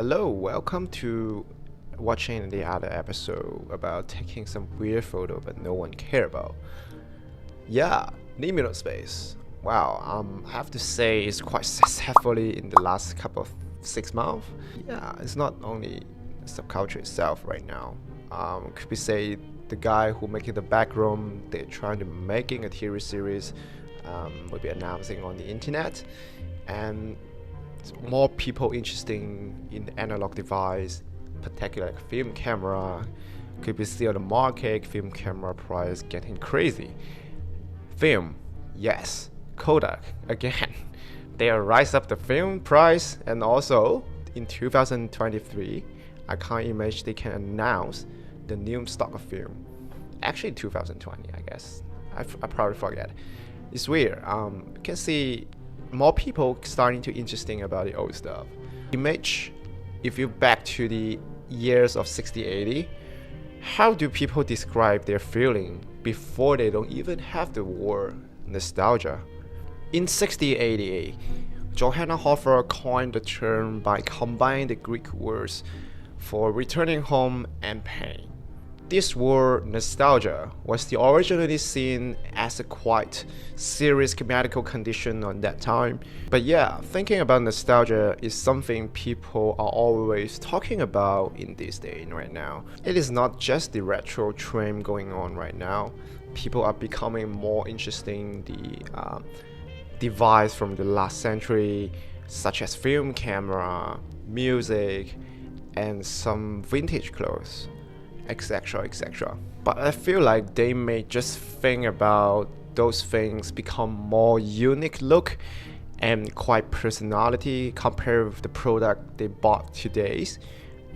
Hello, welcome to watching the other episode about taking some weird photo but no one care about. Yeah, liminal space. Wow, I have to say it's quite successfully in the last couple of 6 months. Yeah, it's not only subculture itself right now. Could we say the guy who making the backroom, they're trying to making a TV series, will be announcing on the internet, and more people interested in the analog device, particularly like film camera. Could be still the market, film camera price getting crazy. Film, yes. Kodak, again. They rise up the film price, and also in 2023, I can't imagine they can announce the new stock of film. Actually 2020, I guess. I probably forget. It's weird. You can see more people starting to interesting about the old stuff. Image, if you back to the years of 60, 80, how do people describe their feeling before they don't even have the word nostalgia? In 60, 80, Johanna Hofer coined the term by combining the Greek words for returning home and pain. This word nostalgia was originally seen as a quite serious medical condition on that time. But yeah, thinking about nostalgia is something people are always talking about in this day right now. It is not just the retro trend going on right now. People are becoming more interested in the device from the last century, such as film camera, music, and some vintage clothes, etc, etc. But I feel like they may just think about those things become more unique look and quite personality compared with the product they bought today,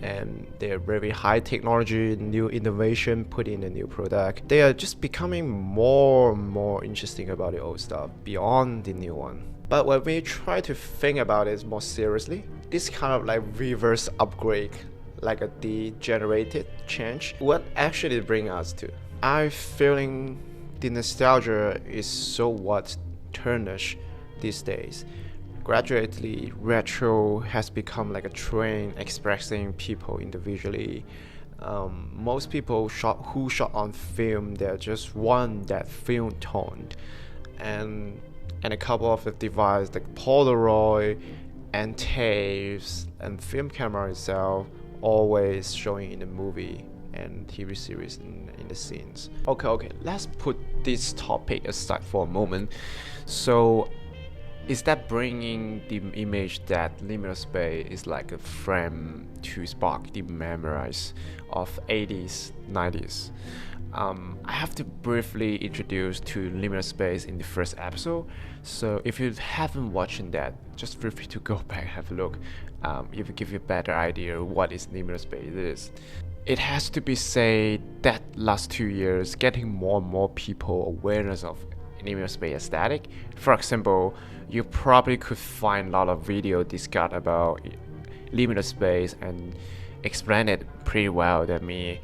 and they're very high technology, new innovation put in a new product. They are just becoming more and more interesting about the old stuff beyond the new one. But when we try to think about it more seriously, this kind of like reverse upgrade, like a degenerated change, what actually bring us to? I'm feeling the nostalgia is so what tarnish these days. Gradually, retro has become like a trend expressing people individually. Most people who shot on film, they just want that film toned, and a couple of the devices like Polaroid and tapes and film camera itself always showing in the movie and TV series in the scenes. Okay, let's put this topic aside for a moment. So, is that bringing the image that liminal space is like a frame to spark the memories of 80s, 90s? I have to briefly introduce to liminal space in the first episode. So if you haven't watched that, just feel free to go back and have a look. It will give you a better idea what is liminal space is. It has to be said that last 2 years, getting more and more people awareness of liminal space aesthetic. For example, you probably could find a lot of video discussed about liminal space and explain it pretty well than me.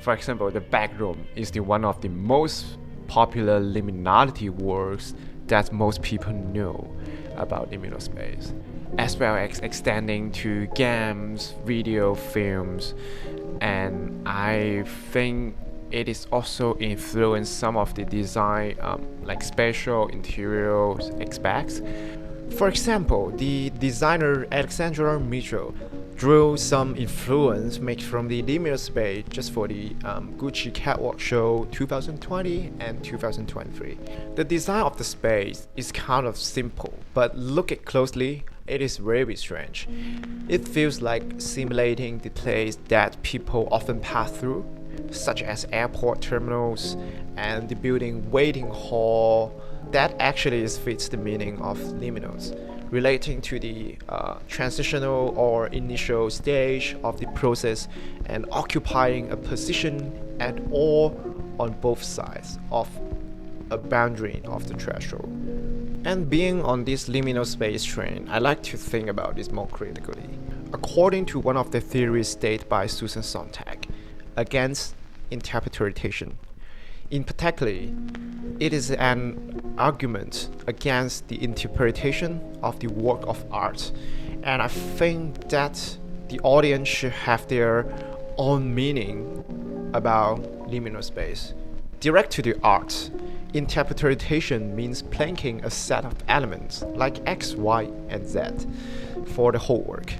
For example, the backroom is one of the most popular liminality works that most people know about liminal space, as well as extending to games, video, films, and I think it is also influenced some of the design, like special interior aspects. For example, the designer Alexandra Mitchell drew some influence made from the liminal space just for the Gucci catwalk show 2020 and 2023. The design of the space is kind of simple, but look it closely, it is very strange. It feels like simulating the place that people often pass through, such as airport terminals and the building waiting hall. That actually fits the meaning of liminals, relating to the transitional or initial stage of the process and occupying a position at or on both sides of a boundary of the threshold. And being on this liminal space train, I like to think about this more critically. According to one of the theories stated by Susan Sontag, against interpretation. In particular, it is an argument against the interpretation of the work of art, and I think that the audience should have their own meaning about liminal space. Direct to the art, interpretation means planking a set of elements like X, Y, and Z for the whole work.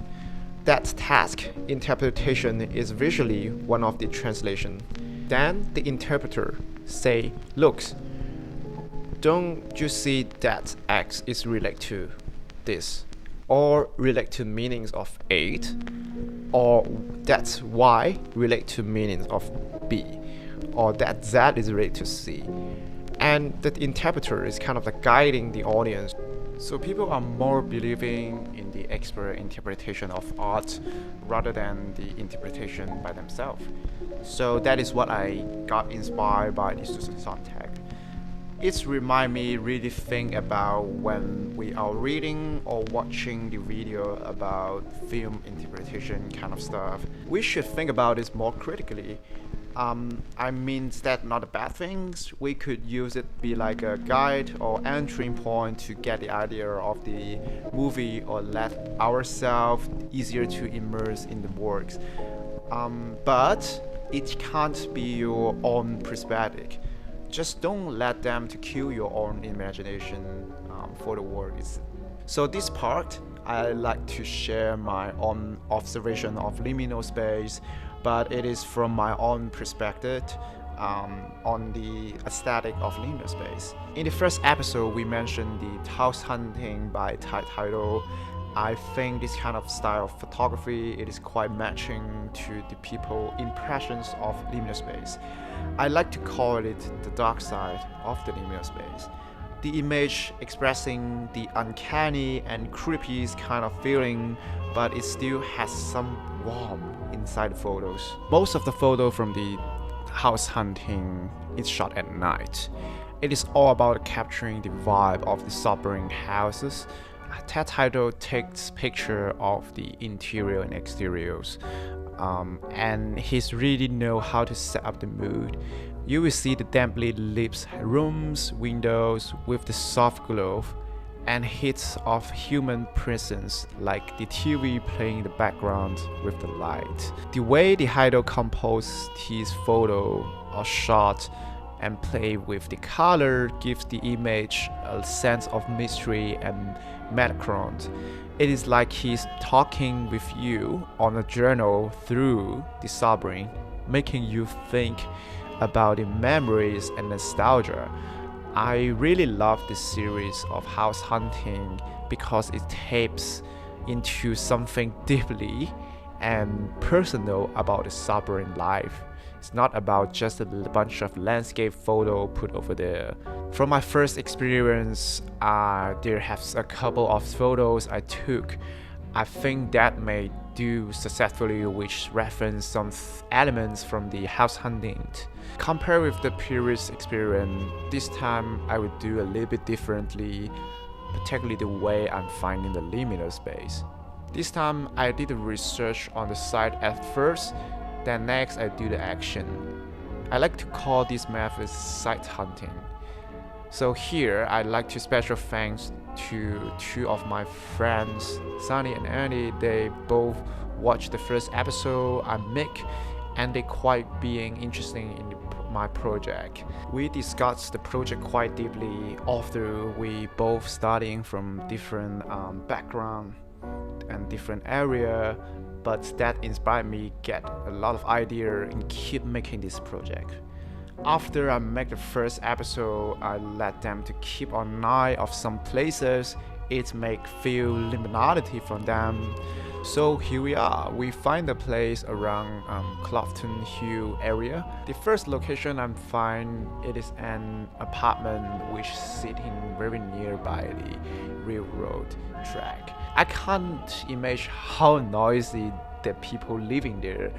That task, interpretation, is visually one of the translation. Then the interpreter say, look, don't you see that X is related to this, or relate to meanings of 8, or that Y relate to meanings of B, or that Z is related to C. And the interpreter is kind of like guiding the audience. So people are more believing in the expert interpretation of art rather than the interpretation by themselves. So that is what I got inspired by this subtech. It's remind me really think about when we are reading or watching the video about film interpretation kind of stuff. We should think about this more critically. I mean that not a bad things. We could use it be like a guide or entry point to get the idea of the movie or let ourselves easier to immerse in the works. But it can't be your own perspective. Just don't let them to kill your own imagination for the work. So this part, I like to share my own observation of liminal space, but it is from my own perspective on the aesthetic of liminal space. In the first episode, we mentioned the house hunting by title. I think this kind of style of photography, it is quite matching to the people's impressions of liminal space. I like to call it the dark side of the liminal space. The image expressing the uncanny and creepy kind of feeling, but it still has some warmth inside the photos. Most of the photo from the house hunting is shot at night. It is all about capturing the vibe of the suburban houses. That title takes picture of the interior and exteriors, and he's really know how to set up the mood. You will see the damply lit rooms, windows with the soft glow, and hits of human presence like the TV playing in the background with the light. The way the Haido composed his photo or shot and play with the color gives the image a sense of mystery and background. It is like he's talking with you on a journey through the suburban, making you think about the memories and nostalgia. I really love this series of house hunting because it taps into something deeply and personal about the suburban life. It's not about just a bunch of landscape photo put over there. From my first experience, there has a couple of photos I took. I think that may do successfully, which reference some elements from the house hunting. Compared with the previous experience, this time I would do a little bit differently, particularly the way I'm finding the liminal space. This time I did the research on the site at first, then next I do the action. I like to call this method site hunting. So here I like to special thanks to two of my friends, Sunny and Andy. They both watched the first episode I make, and they quite being interesting in my project. We discussed the project quite deeply, although we both studying from different background and different area, but that inspired me get a lot of idea and keep making this project. After I make the first episode, I let them to keep an eye of some places. It make feel liminality from them. So here we are. We find a place around Clofton Hill area. The first location I find it is an apartment which sitting very nearby the railroad track. I can't imagine how noisy the people living there,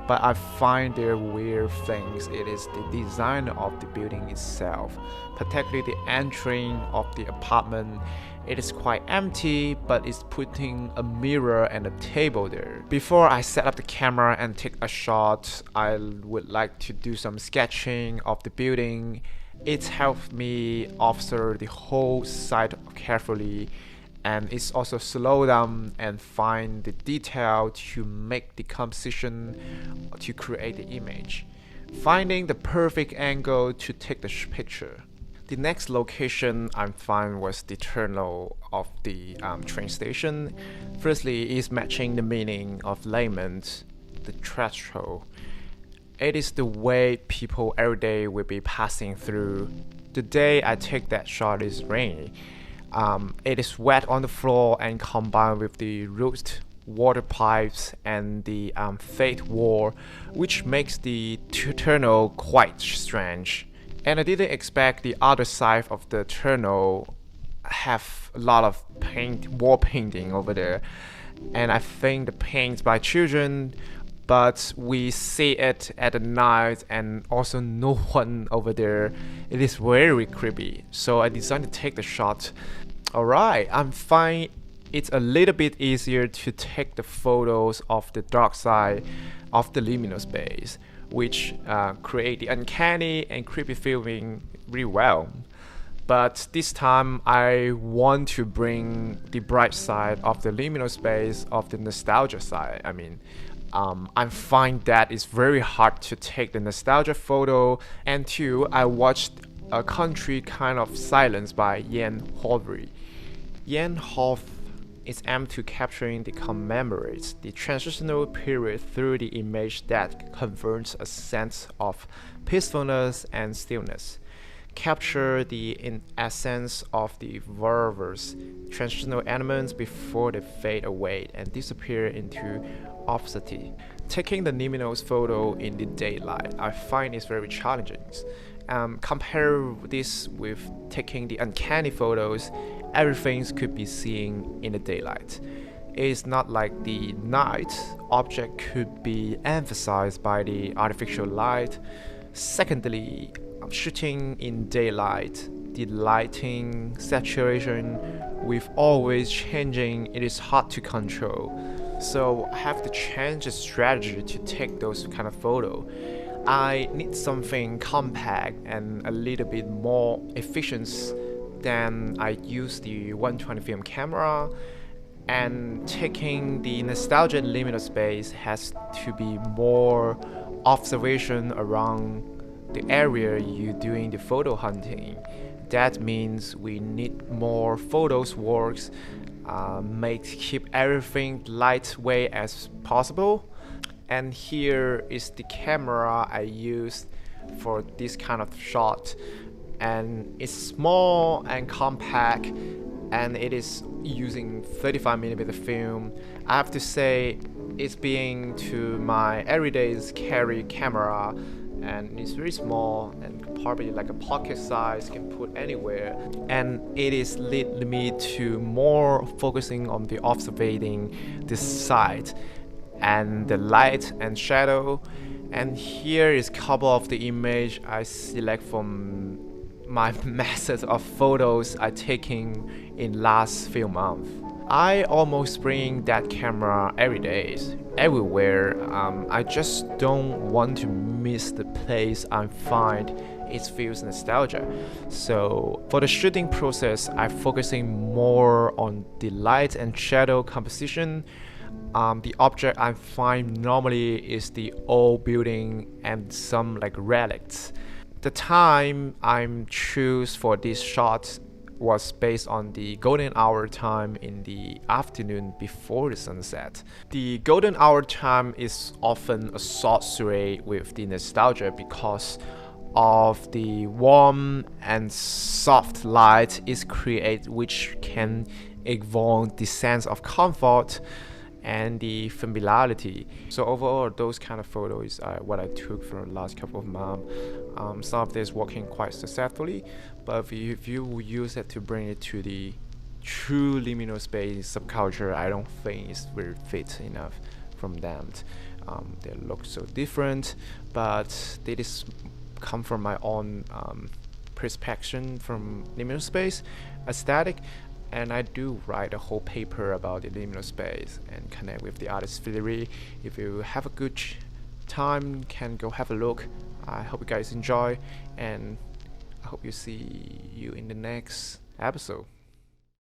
but I find there weird things. It is the design of the building itself, particularly the entering of the apartment. It is quite empty, but it's putting a mirror and a table there. Before I set up the camera and take a shot, I would like to do some sketching of the building. It helped me observe the whole site carefully and it's also slow down and find the detail to make the composition to create the image, finding the perfect angle to take the picture. The next location I found was the terminal of the train station. Firstly, is matching the meaning of layman, the threshold. It is the way people every day will be passing through. The day I take that shot is rainy. It is wet on the floor and combined with the root water pipes and the fake wall, which makes the tunnel quite strange. And I didn't expect the other side of the tunnel have a lot of wall painting over there. And I think the paint by children, but we see it at the night and also no one over there. It is very creepy. So I decided to take the shot. Alright, I'm fine. It's a little bit easier to take the photos of the dark side of the liminal space, which create the uncanny and creepy feeling really well. But this time I want to bring the bright side of the liminal space of the nostalgia side. I find that it's very hard to take the nostalgia photo. And two, I watched A Country Kind of Silence by Ian Hovey. Ian Hovey is aimed to capturing the commemorates the transitional period through the image that converts a sense of peacefulness and stillness. Capture the essence of the various transitional elements before they fade away and disappear into obscurity. Taking the liminal photo in the daylight, I find is very challenging. Compare this with taking the uncanny photos. Everything could be seen in the daylight. It is not like the night object could be emphasized by the artificial light. Secondly, shooting in daylight, the lighting saturation with always changing, it is hard to control. So I have to change the strategy to take those kind of photo. I need something compact and a little bit more efficient. Then I use the 120 film camera, and taking the nostalgia liminal space has to be more observation around the area you're doing the photo hunting. That means we need more photos works, keep everything lightweight as possible. And here is the camera I used for this kind of shot, and it's small and compact, and it is using 35mm film. I have to say it's being to my everyday carry camera, and it's very small and probably like a pocket size, can put anywhere, and it is lead me to more focusing on the observing this side and the light and shadow. And here is couple of the image I select from my methods of photos I taking in last few months. I almost bring that camera every day, everywhere. I just don't want to miss the place I find it feels nostalgia. So for the shooting process, I'm focusing more on the light and shadow composition. The object I find normally is the old building and some like relics. The time I'm choose for this shot was based on the golden hour time in the afternoon before the sunset. The golden hour time is often associated with the nostalgia because of the warm and soft light is created, which can evoke the sense of comfort and the familiarity. So overall, those kind of photos are what I took for the last couple of months. Some of this working quite successfully, but if you use it to bring it to the true liminal space subculture, I don't think it's very fit enough from them. They look so different, but they just come from my own perspective from liminal space aesthetic. And I do write a whole paper about the liminal space and connect with the artist theory. If you have a good time, can go have a look. I hope you guys enjoy, and I hope you see you in the next episode.